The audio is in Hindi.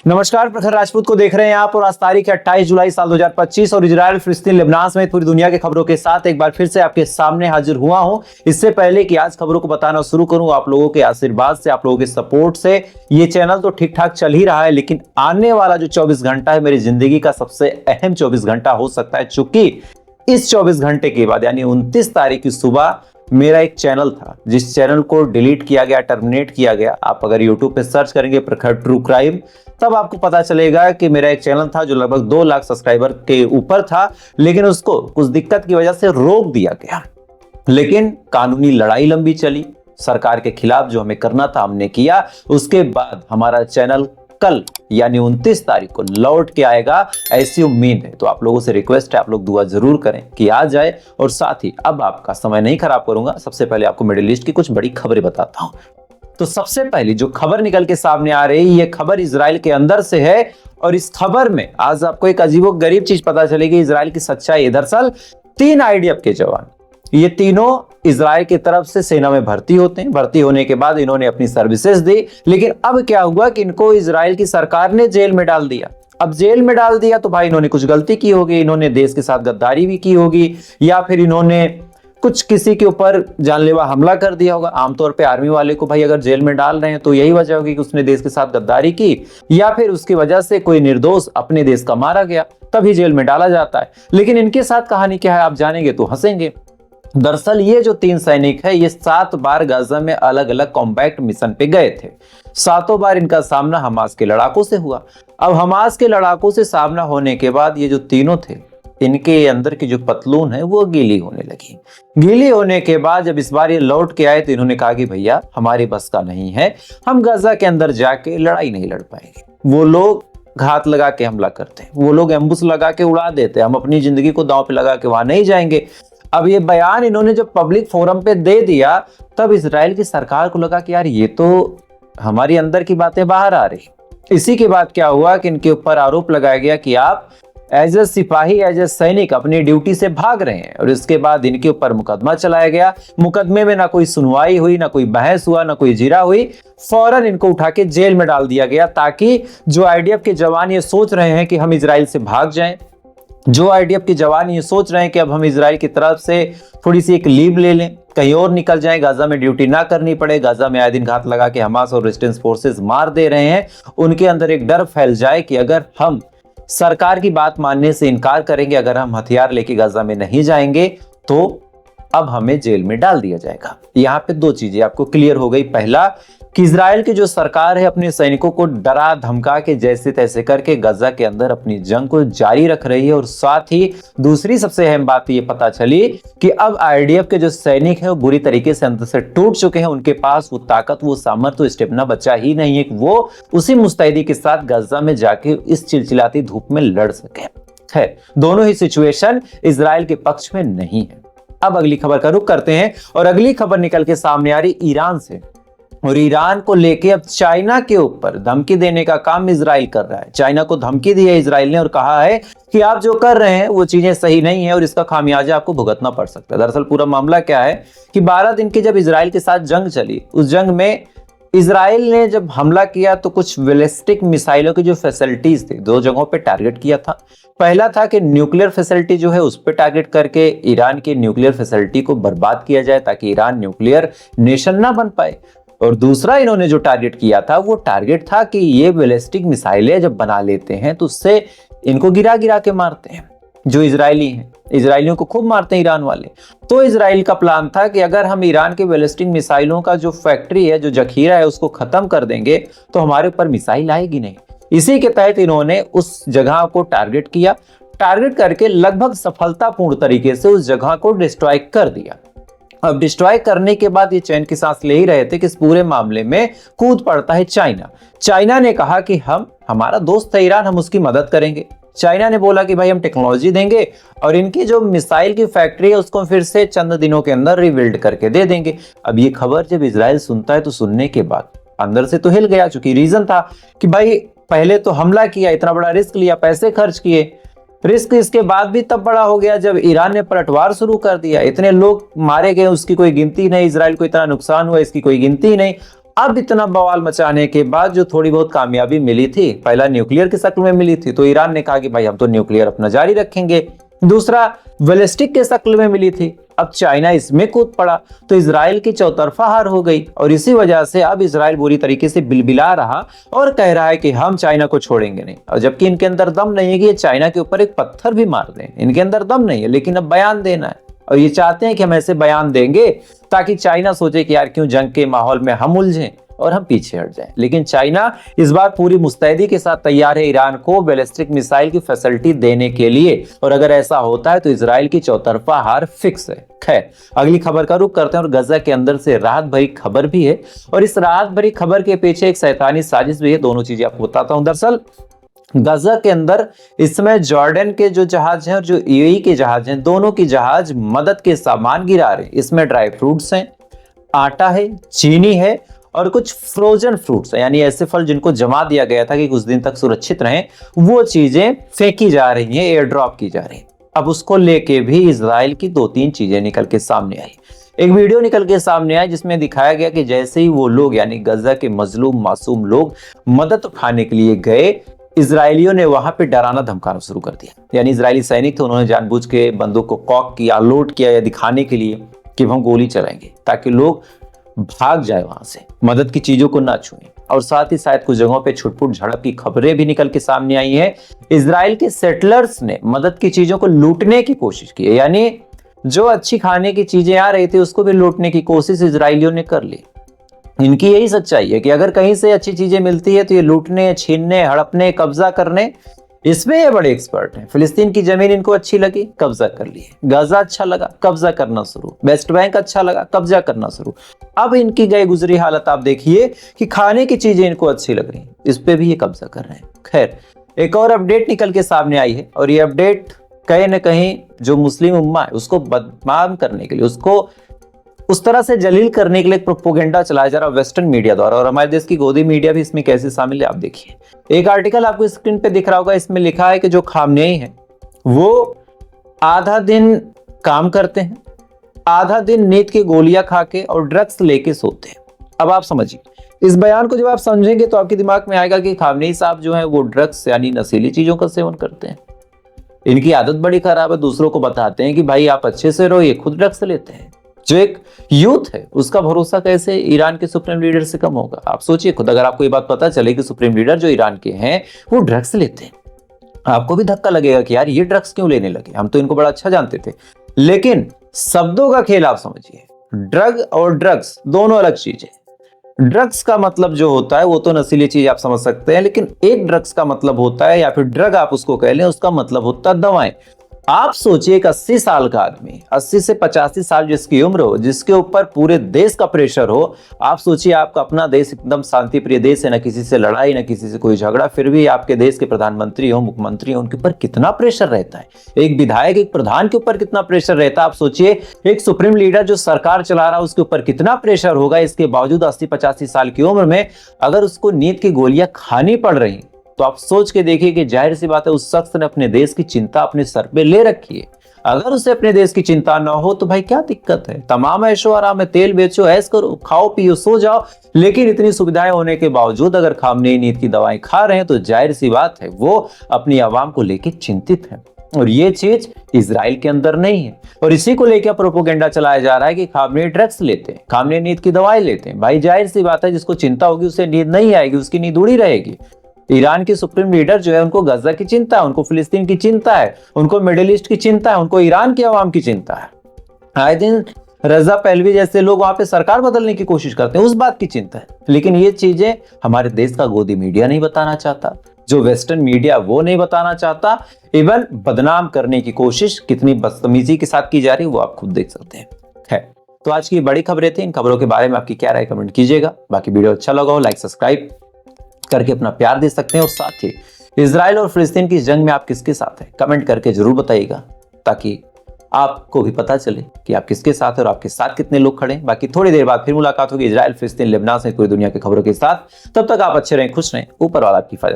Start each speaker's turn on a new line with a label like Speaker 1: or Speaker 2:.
Speaker 1: नमस्कार, प्रखर राजपूत को देख रहे हैं आप और आज तारीख है 28 जुलाई साल 2025 और इजराइल, फिलिस्तीन, लेबनान समेत पूरी दुनिया की खबरों के साथ एक बार फिर से आपके सामने हाजिर हुआ हूं। इससे पहले कि आज खबरों को बताना शुरू करूं, आप लोगों के आशीर्वाद से, आप लोगों के सपोर्ट से ये चैनल तो ठीक ठाक चल ही रहा है, लेकिन आने वाला जो 24 घंटा है मेरी जिंदगी का सबसे अहम 24 घंटा हो सकता है, चूंकि इस 24 घंटे के बाद यानी 29 तारीख की सुबह मेरा एक चैनल था जिस चैनल को डिलीट किया गया, टर्मिनेट किया गया। आप अगर यूट्यूब पे सर्च करेंगे प्रखर ट्रू क्राइम, तब आपको पता चलेगा कि मेरा एक चैनल था जो लगभग 2 लाख सब्सक्राइबर के ऊपर था, लेकिन उसको कुछ दिक्कत की वजह से रोक दिया गया। लेकिन कानूनी लड़ाई लंबी चली, सरकार के खिलाफ जो हमें करना था हमने किया। उसके बाद हमारा चैनल कल यानी 29 तारीख को लौट के आएगा, ऐसी उम्मीद है। तो आप लोगों से रिक्वेस्ट है, आप लोग दुआ जरूर करें कि आ जाए। और साथ ही अब आपका समय नहीं खराब करूंगा, सबसे पहले आपको मिडिल ईस्ट की कुछ बड़ी खबरें बताता हूं। तो सबसे पहली जो खबर निकल के सामने आ रही है, ये खबर इजराइल के अंदर से है और इस खबर में आज आपको एक अजीबोगरीब चीज पता चलेगी, इजराइल की सच्चाई। दरअसल 3 आईडीएफ के जवान, ये तीनों इजराइल की तरफ से सेना में भर्ती होते हैं। भर्ती होने के बाद इन्होंने अपनी सर्विसेज दी, लेकिन अब क्या हुआ कि इनको इजराइल की सरकार ने जेल में डाल दिया। अब जेल में डाल दिया तो भाई इन्होंने कुछ गलती की होगी, इन्होंने देश के साथ गद्दारी भी की होगी, या फिर इन्होंने कुछ किसी के ऊपर जानलेवा हमला कर दिया होगा। आमतौर पे आर्मी वाले को भाई अगर जेल में डाल रहे हैं तो यही वजह होगी कि उसने देश के साथ गद्दारी की, या फिर उसकी वजह से कोई निर्दोष अपने देश का मारा गया, तभी जेल में डाला जाता है। लेकिन इनके साथ कहानी क्या है आप जानेंगे तो हंसेंगे। दरअसल ये जो 3 सैनिक है, ये 7 बार गाजा में अलग अलग कॉम्बैक्ट मिशन पे गए थे। 7 बार इनका सामना हमास के लड़ाकों से हुआ। अब हमास के लड़ाकों से सामना होने के बाद ये जो तीनों थे, इनके अंदर की जो पतलून है वो गीली होने लगी। गीली होने के बाद जब इस बार ये लौट के आए तो इन्होंने कहा कि भैया हमारी बस का नहीं है, हम गाजा के अंदर जाके लड़ाई नहीं लड़ पाएंगे। वो लोग घात लगा के हमला करते हैं, वो लोग एम्बुश लगा के उड़ा देते हैं, हम अपनी जिंदगी को दांव पे लगा के वहां नहीं जाएंगे। अब ये बयान इन्होंने जब पब्लिक फोरम पे दे दिया, तब इजराइल की सरकार को लगा कि यार ये तो हमारी अंदर की बातें बाहर आ रही। इसी के बाद क्या हुआ कि इनके ऊपर आरोप लगाया गया कि आप एज ए सिपाही, एज ए सैनिक अपनी ड्यूटी से भाग रहे हैं। और इसके बाद इनके ऊपर मुकदमा चलाया गया। मुकदमे में ना कोई सुनवाई हुई, ना कोई बहस हुआ, ना कोई जिरा हुई, फौरन इनको उठा के जेल में डाल दिया गया, ताकि जो आईडीएफ के जवान ये सोच रहे हैं कि हम इजराइल से भाग जाएं, जो आईडीएफ के जवान ये सोच रहे हैं कि अब हम इजराइल की तरफ से थोड़ी सी एक लीव ले लें, कहीं और निकल जाएं, गाजा में ड्यूटी ना करनी पड़े, गाजा में आए दिन घात लगा के हमास और रेजिस्टेंस फोर्सेस मार दे रहे हैं, उनके अंदर एक डर फैल जाए कि अगर हम सरकार की बात मानने से इनकार करेंगे, अगर हम हथियार लेके गाजा में नहीं जाएंगे तो अब हमें जेल में डाल दिया जाएगा। यहाँ पे 2 चीजें आपको क्लियर हो गई। पहला कि इजराइल की जो सरकार है अपने सैनिकों को डरा धमका के जैसे तैसे करके गाजा के अंदर अपनी जंग को जारी रख रही है। और साथ ही दूसरी सबसे अहम बात ये पता चली कि अब आईडीएफ के जो सैनिक हैं वो बुरी तरीके से अंदर से टूट चुके हैं। उनके पास वो ताकत, वो सामर्थ्य, स्टेमिना बचा ही नहीं है कि वो उसी मुस्तैदी के साथ गाजा में जाके इस चिलचिलाती धूप में लड़ सके। है, दोनों ही सिचुएशन इजराइल के पक्ष में नहीं है। अब अगली खबर का रुख करते हैं और अगली खबर निकल के सामने आ रही ईरान से। और ईरान को लेके अब चाइना के ऊपर धमकी देने का काम इजराइल कर रहा है। चाइना को धमकी दी है इजराइल ने और कहा है कि आप जो कर रहे हैं वो चीजें सही नहीं है और इसका खामियाजा आपको भुगतना पड़ सकता है। दरअसल पूरा मामला क्या है कि 12 दिन की जब इजराइल के साथ जंग चली, उस जंग में इजराइल ने जब हमला किया तो कुछ बैलिस्टिक मिसाइलों की जो फैसिलिटीज थी 2 जगहों पे टारगेट किया था। पहला था कि न्यूक्लियर फैसिलिटी जो है उस पर टारगेट करके ईरान की न्यूक्लियर फैसिलिटी को बर्बाद किया जाए, ताकि ईरान न्यूक्लियर नेशन ना बन पाए। और दूसरा इन्होंने जो टारगेट किया था वो टारगेट था कि ये बैलिस्टिक मिसाइलें जब बना लेते हैं तो उससे इनको गिरा गिरा के मारते हैं जो इजरायली हैं। इजरायलियों को खूब मारते हैं ईरान वाले। तो इजराइल का प्लान था कि अगर हम ईरान के बैलिस्टिक मिसाइलों का जो फैक्ट्री है, जो जखीरा है, उसको खत्म कर देंगे तो हमारे ऊपर मिसाइल आएगी नहीं। इसी के तहत इन्होंने उस जगह को टारगेट किया, टारगेट करके लगभग सफलतापूर्ण तरीके से उस जगह को डिस्ट्रॉय कर दिया। अब डिस्ट्रॉय करने के बाद ये चैन की सांस ले ही रहे थे कि इस पूरे मामले में कूद पड़ता है चाइना। चाइना ने कहा कि हमारा दोस्त है ईरान, हम उसकी मदद करेंगे। चाइना ने बोला कि भाई हम टेक्नोलॉजी देंगे और इनकी जो मिसाइल की फैक्ट्री है उसको फिर से चंद दिनों के अंदर रिबिल्ड करके दे देंगे। अब ये खबर जब इजराइल सुनता है तो सुनने के बाद अंदर से तो हिल गया, चूंकि रीजन था कि भाई पहले तो हमला किया, इतना बड़ा रिस्क लिया, पैसे खर्च किए, रिस्क इसके बाद भी तब बड़ा हो गया जब ईरान ने पलटवार शुरू कर दिया। इतने लोग मारे गए उसकी कोई गिनती नहीं, इजराइल को इतना नुकसान हुआ इसकी कोई गिनती नहीं। अब इतना बवाल मचाने के बाद जो थोड़ी बहुत कामयाबी मिली थी, पहला न्यूक्लियर की शक्ल में मिली थी, तो ईरान ने कहा कि भाई हम तो न्यूक्लियर अपना जारी रखेंगे। दूसरा बैलिस्टिक के शक्ल में मिली थी, अब चाइना इसमें कूद पड़ा, तो इजराइल की चौतरफा हार हो गई। और इसी वजह से अब इजराइल बुरी तरीके से बिलबिला रहा और कह रहा है कि हम चाइना को छोड़ेंगे नहीं। और जबकि इनके अंदर दम नहीं है कि ये चाइना के ऊपर एक पत्थर भी मार दें, इनके अंदर दम नहीं है, लेकिन अब बयान देना है और ये चाहते हैं कि हम ऐसे बयान देंगे ताकि चाइना सोचे कि यार क्यों जंग के माहौल में हम उलझें और हम पीछे हट जाएं। लेकिन चाइना इस बार पूरी मुस्तैदी के साथ तैयार है ईरान को बैलिस्टिक मिसाइल की फैसिलिटी देने के लिए, और अगर ऐसा होता है तो इजराइल की चौतरफा हार फिक्स है। खैर, अगली खबर का रुख करते हैं और गजा के अंदर से राहत भरी खबर भी है, और इस राहत भरी खबर के पीछे एक शैतानी साजिश भी है। दोनों चीजें आपको बताता हूं। दरअसल गजा के अंदर इस समय जॉर्डन के जो जहाज हैं और जो यूएई के जहाज हैं, दोनों की जहाज मदद के सामान गिरा रहे हैं। इसमें ड्राई फ्रूट्स हैं, आटा है, चीनी है और कुछ फ्रोजन फ्रूट्स हैं, यानी ऐसे फल जिनको जमा दिया गया था कि कुछ दिन तक सुरक्षित रहें, वो चीजें फेंकी जा रही हैं, एयर ड्रॉप की जा रही हैं। अब उसको लेके भी इजराइल की 2-3 चीजें निकल के सामने आई। एक वीडियो निकल के सामने आया जिसमें दिखाया गया कि जैसे ही वो लोग यानी गजा के मजलूम मासूम लोग मदद उठाने के लिए गए, इजरायलियों ने वहां पे डराना धमकाना शुरू कर दिया। यानी इजरायली सैनिक थे, उन्होंने जानबूझ के बंदूक को कॉक किया, लोड किया या दिखाने के लिए कि हम गोली चलाएंगे ताकि लोग भाग जाए वहां से, मदद की चीजों को ना छुएं। और साथ ही शायद कुछ जगहों पे छुटपुट झड़प की खबरें भी निकल के सामने आई हैं। इजराइल के सेटलर्स ने मदद की चीजों को लूटने की कोशिश की है, यानी जो अच्छी खाने की चीजें आ रही थी उसको भी लूटने की कोशिश इजरायलियों ने कर ली। इनकी यही सच्चाई है कि अगर कहीं से अच्छी चीजें मिलती है तो ये लूटने, छीनने, हड़पने, कब्जा करने, इसमें ये बड़े एक्सपर्ट हैं। फिलिस्तीन की जमीन इनको अच्छी लगी, कब्जा कर लिए। गाजा अच्छा लगा, कब्जा करना शुरू। वेस्ट बैंक अच्छा लगा, कब्जा करना शुरू। अब इनकी गए गुजरी हालत आप देखिए कि खाने की चीजें इनको अच्छी लग रही, इस पे भी ये कब्जा कर रहे हैं। खैर, एक और अपडेट निकल के सामने आई है, और ये अपडेट कहीं न कहीं जो मुस्लिम उम्मा है उसको बदनाम करने के लिए, उसको उस तरह से जलील करने के लिए प्रोपोगेंडा चलाया जा रहा है वेस्टर्न मीडिया द्वारा, और हमारे देश की गोदी मीडिया भी इसमें कैसे शामिल है आप देखिए। एक आर्टिकल आपको स्क्रीन पे दिख रहा होगा, इसमें लिखा है कि जो खामनेई है वो आधा दिन काम करते हैं, आधा दिन नींद की गोलियां खा के और ड्रग्स लेके सोते हैं। अब आप समझिए, इस बयान को जब आप समझेंगे तो आपके दिमाग में आएगा कि खामनेई साहब जो है वो ड्रग्स यानी नशीली चीजों का सेवन करते हैं, इनकी आदत बड़ी खराब है, दूसरों को बताते हैं कि भाई आप अच्छे से रहो, ये खुद ड्रग्स लेते हैं। जो एक यूथ है उसका भरोसा कैसे ईरान के सुप्रीम लीडर से कम होगा? आप सोचिए खुद, अगर आपको ये बात पता चले कि सुप्रीम लीडर जो ईरान के हैं वो ड्रग्स लेते हैं, आपको भी धक्का लगेगा कि यार ये ड्रग्स क्यों लेने लगे, हम तो इनको बड़ा अच्छा जानते थे। लेकिन शब्दों का खेल आप समझिए, ड्रग और ड्रग्स दोनों अलग चीजें। ड्रग्स का मतलब जो होता है वो तो नशीली चीज आप समझ सकते हैं, लेकिन एक ड्रग्स का मतलब होता है, या फिर ड्रग आप उसको कह लें, उसका मतलब होता है दवाएं। आप सोचिए एक 80 साल का आदमी, 80 से 85 साल जिसकी उम्र हो, जिसके ऊपर पूरे देश का प्रेशर हो। आप सोचिए आपका अपना देश एकदम शांति प्रिय देश है, ना किसी से लड़ाई, ना किसी से कोई झगड़ा, फिर भी आपके देश के प्रधानमंत्री हो, मुख्यमंत्री हो, उनके ऊपर कितना प्रेशर रहता है। एक विधायक, एक प्रधान के ऊपर कितना प्रेशर रहता है। आप सोचिए एक सुप्रीम लीडर जो सरकार चला रहा है उसके ऊपर कितना प्रेशर होगा। इसके बावजूद 80-85 साल की उम्र में अगर उसको नींद की गोलियां खानी पड़ रही, तो आप सोच के देखिए कि जाहिर सी बात है उस शख्स ने अपने देश की चिंता अपने सर पे ले रखी है। अगर उसे अपने देश की चिंता ना हो तो भाई क्या दिक्कत है, तमाम ऐशो आराम है, तेल बेचो, ऐश करो, खाओ पियो, सो जाओ। लेकिन इतनी सुविधाएं होने के बावजूद अगर खामनेई नींद की दवाएं खा रहे हैं तो जाहिर सी बात है वो अपनी आवाम को लेकर चिंतित है। और ये चीज इजराइल के अंदर नहीं है, और इसी को लेकर प्रोपोगेंडा चलाया जा रहा है कि खामनेई ड्रग्स लेते हैं, खामनेई नींद की दवाएं लेते हैं। भाई जाहिर सी बात है जिसको चिंता होगी उसे नींद नहीं आएगी, उसकी नींद उड़ी रहेगी। ईरान की सुप्रीम लीडर जो है उनको गजा की चिंता है, उनको फिलिस्तीन की चिंता है, उनको मिडिल ईस्ट की चिंता है, उनको ईरान की आवाम की चिंता है। आए दिन रजा पहलवी जैसे लोग वहां पे सरकार बदलने की कोशिश करते हैं, उस बात की चिंता है। लेकिन ये चीजें हमारे देश का गोदी मीडिया नहीं बताना चाहता, जो वेस्टर्न मीडिया वो नहीं बताना चाहता। इवन बदनाम करने की कोशिश कितनी बदतमीजी के साथ की जा रही है वो आप खुद देख सकते हैं। खैर, तो आज की बड़ी खबरें थी, इन खबरों के बारे में आपकी क्या राय कमेंट कीजिएगा। बाकी वीडियो अच्छा लगा हो लाइक सब्सक्राइब करके अपना प्यार दे सकते हैं, और साथ ही इजराइल और फिलिस्तीन की जंग में आप किसके साथ हैं कमेंट करके जरूर बताइएगा, ताकि आपको भी पता चले कि आप किसके साथ हैं और आपके साथ कितने लोग खड़े हैं। बाकी थोड़ी देर बाद फिर मुलाकात होगी इजराइल, फिलिस्तीन, लेबनान से पूरी दुनिया की खबरों के साथ। तब तक आप अच्छे रहें, खुश रहें, ऊपर वाला आपकी हिफाजत